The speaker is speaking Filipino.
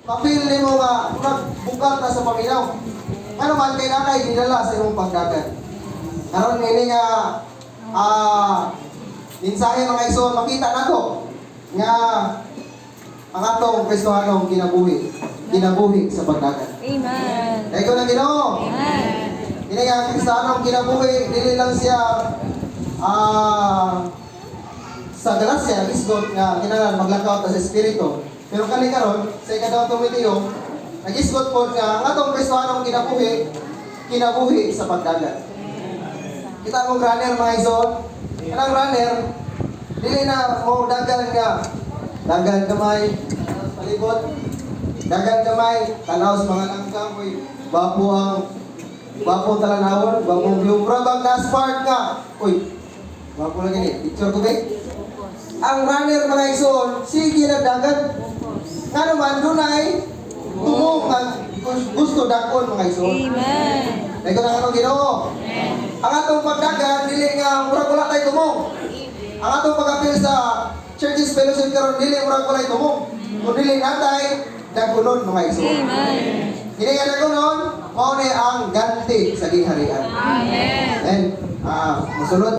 Kapil ni mo nga nagbukat na sa paminaw. Ano man kay nakay dinala sa imong pagdagan. Karon ini nga mensahe mga igsoon makita nato nga ang atong Kristohanong kinabuhi sa pagdagan. Amen. Kaya ko na Ginoo. Amen. Ini nga Kristohanong kinabuhi dili lang siya sa gracia isgot nga kinahanglan maglakaw ta sa espiritu. Pero kani karon sa ikadawang Timoteo nag-isgot pod nga ang atong Kristohanong kinabuhi sa pagdagan. Kita mo runner mga igsoon. Kanang runner dili na mo dagan gamay palibot. Dagan gamay tanaw sa mga langkang uy bapo talanawon, bapo view bang na spark ka. Uy. Bapo lagi ni picture ko ba? Ang runner mga igsoon sige na dagan. Nga naman dunay tumong nga gusto dakon mga igsoon. Amen. Dahil ko na kanong Ginoo. Ang atong pagdagan dili nga murag wala tay tumong. Ang atong pag-apil sa Churches Fellowship karon dili murag wala tumong. Kung dili natay dagonon mga igsoon. Amen. Dili nga dagonon mao ni ang ganti sa gingharian. Amen. And musulod